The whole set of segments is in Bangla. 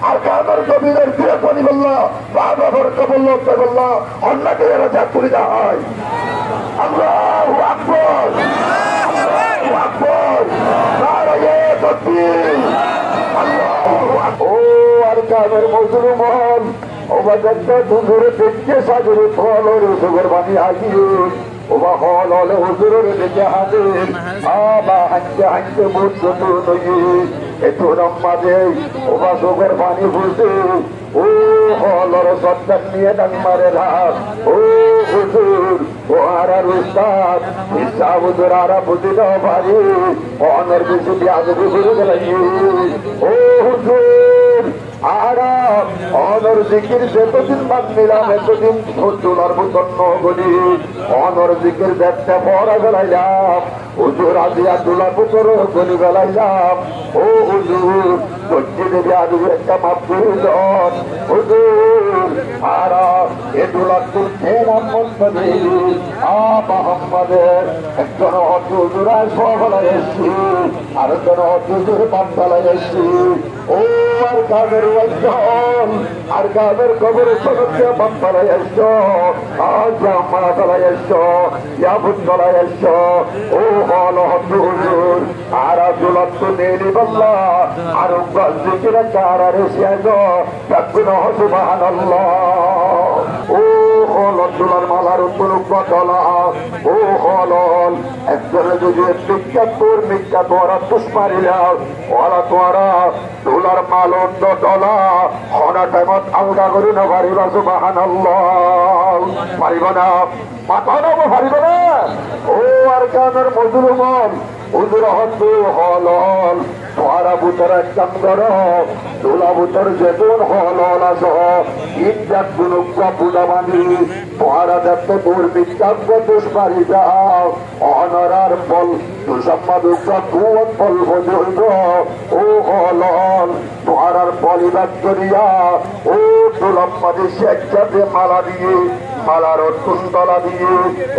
আর কাদের জমিনের ফিরে পানি বললা বাবার কবল বললা অন্যকে এরা যা করে হয় আল্লাহু আকবার আল্লাহু আকবার নারায়ে তাকবীর আল্লাহু আকবার ও আর কাদের মুসলমান ও বাজারটা দুধরে দেখতে সাগরে ফলরে সুগর বানি হাজির ওবা হল হলে হুজুরের দেখে হাজির আবা হাঁটতে হাঁটতে বুঝতে তো নই একটু রম্মাদে ওবা সুগর বানি বুঝতে ও হলর সত্তার নিয়ে ডান মারে রাত ও হুজুর ও আরার উস্তাদ ইসা হুজুর আরা বুঝি দাও ভারি অনের বেশি পেঁয়াজ বুঝে গেলাই ও হুজুর আরা অনর জিকির যতদিন বাদ নিলাম এতদিন তোলার মতন নগরী অনর জিকির দেখতে পড়া গেলাইলাম হুজুর আজিয়া তোলার মতন গলি গেলাইলাম ও হুজুর বলছি দেবে আজ একটা মাপ প্রয়োজন হুজুর আরা এ তোলার তুলছে নাম মন্ত্রী মোহাম্মদের একজন হুজুরায় সবলাই এসছি আর একজন হুজুর বান্দালাই এসছি ও আর কাদের আর কাদের কবর সদস্য বান্দালাই এসছ আজ মা তলাই এসছ ইয়াবুদ তলাই এসছ ও হল হুজুর আর আব্দুল্লাহ নেলি বল্লা আর জিকির কার এসে দেখুন সুবহানাল্লাহ ও হল আব্দুল্লাহর মালার উপলক্ষলা ও হল একজনে যদি মিথ্যা তোরা পুষ্পারিলাম ওরা তোরা তোলার মাল অন্য ডলা হনা টাইমত আলগা করি না পারিবা সুবহানাল্লাহ পারিব না মাথা নেব পারিব না ও আর কানের মজুরুমন হুজুর হতু হল তোরা বুতর একদম কর তোলা বুতর যেমন হল আস ইজ্জাত গুণকা পুজা বাঁধি তোরা দেখতে তোর বিজ্ঞাপ্য দুষ্পারি যাও অনরার ফল দুসম্মাদুকা কুয়ত ফল বজুর্গ ও হল তোরার পলিবাদ করিয়া ও তোলাম্মাদি স্বেচ্ছাতে মালা দিয়ে মালার কুন্তলা দিয়ে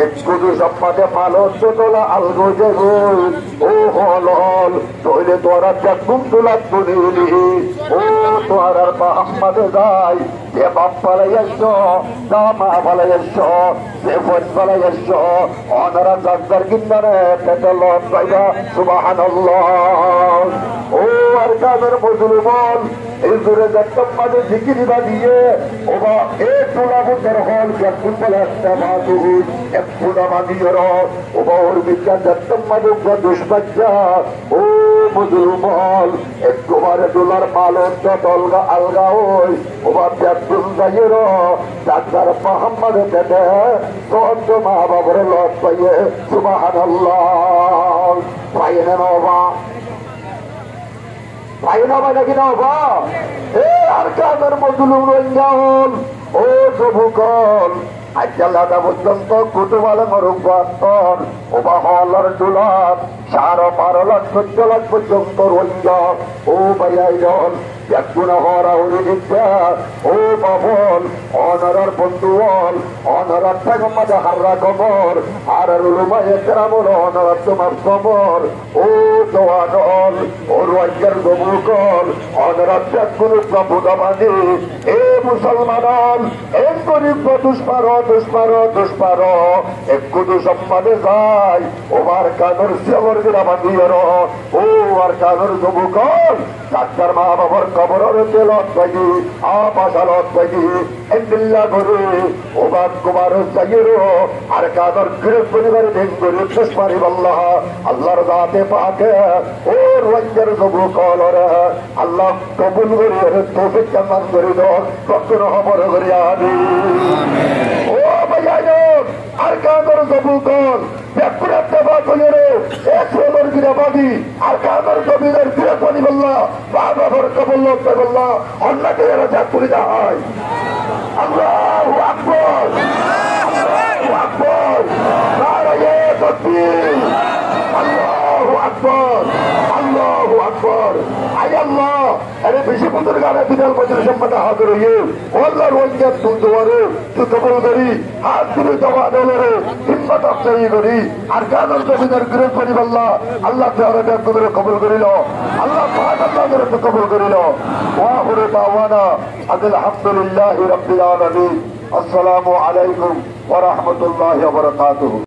একটু সম্পাদে মালো চোতলা আলগো যে ও হল তৈলে তোরা দেখুন তোলা তুলি ও তোরার মোহাম্মদে যাই যে বাপ পালাই এসছ না মা পালাই এসছ যে ফোন পালাই এসছ অনারা জাগদার কিন্দারে পেটে লট পাইবা সুবহানাল্লাহ ও আর কাদের মুসলমান এই দূরে দেখতাম মাঝে ঝিকিরিবা দিয়ে ওবা এ তোলা বুদ্ধের হল দেখুন বলে একটা মাদু এক পুনা মাদিয়ের ওবা ওর বিজ্ঞান দেখতাম মাঝে দুষ্পাচ্চা ও মুসলমান একটু বারে তোলার মালন তলগা আলগা ওই ওবা দেখুন যাইয়ের ডাক্তার মোহাম্মদ পেটে তত মা বাবার লট পাইয়ে সুবহানাল্লাহ পাইয়ে নেন ওবা ভাই না ভাই নাকি না বা এ আর কাদের মজলুম রঞ্জন ও সবুকল আজ্জাল্লাহ পর্যন্ত কুটুবালে মরুবান্তর ওবা হলার দুলার 12 লাখ 14 লাখ পর্যন্ত রঞ্জন ও ভাইয়াইজন একগুণা হরা উনি দিচ্ছে ও বাবন অনারার বন্ধুল অনারার থেকে মাঝে হাররা কবর আর রুমায় কেরামল অনারার তোমার কবর ও জওয়ানল ও রাজ্যের গবুকল অনারার একগুণ প্রভুদাবাদী এ মুসলমানল এক গরিব দুষ্পার একটু সম্মানে যায় ওবার কাদর সেবর গিরাবাদীর ও আর কাদর গবুকল ডাক্তার মা বাবার কবরের তেলত পাইনি আপাশালত পাইনি এন্দিল্লা করে ওবাদ কুমার সাইয়েরো আর কাদর গরিব পরিবারে দিন গরিব দুষ্পারি আল্লাহ আল্লাহর জাতে পাকে ও রঞ্জের গবু কলর আল্লাহ কবুল করে তৌফিক কামান করে দাও কখনো খবর করে আনি ও ভাইয়া আর কাদর গবু কল ব্যাকুরাত দেবা কইরে এক সোলর গিরাবাদি আর কাদর জমিনের ফিরে পানি বললা বাবার কবল বললা অন্যকে এরা যা করে হয় আল্লাহু আকবার আল্লাহু আকবার নারায়ে তাকবীর আল্লাহু আকবার, আল্লাহু আকবার। আয় আল্লাহ, আরে বেশি পুত্র গানে বিদাল বছর সম্পদ হাতে রয়ে ওল্লার ওয়াঙ্গাত দুয়ারে তু কবুল করি, হাত তুলে দোয়া দলরে হিম্মত আফজাই করি, আর কানন জমিদার গ্রেট করি আল্লাহ, আল্লাহ তাআলা কবুল কবুল করিল, আল্লাহ পাক আল্লাহ করে কবুল করিল। ওয়া আখিরু দাওয়ানা আলহামদুলিল্লাহি রাব্বিল আলামিন। আসসালামু আলাইকুম ওয়া রাহমাতুল্লাহি ওয়া বারাকাতুহু।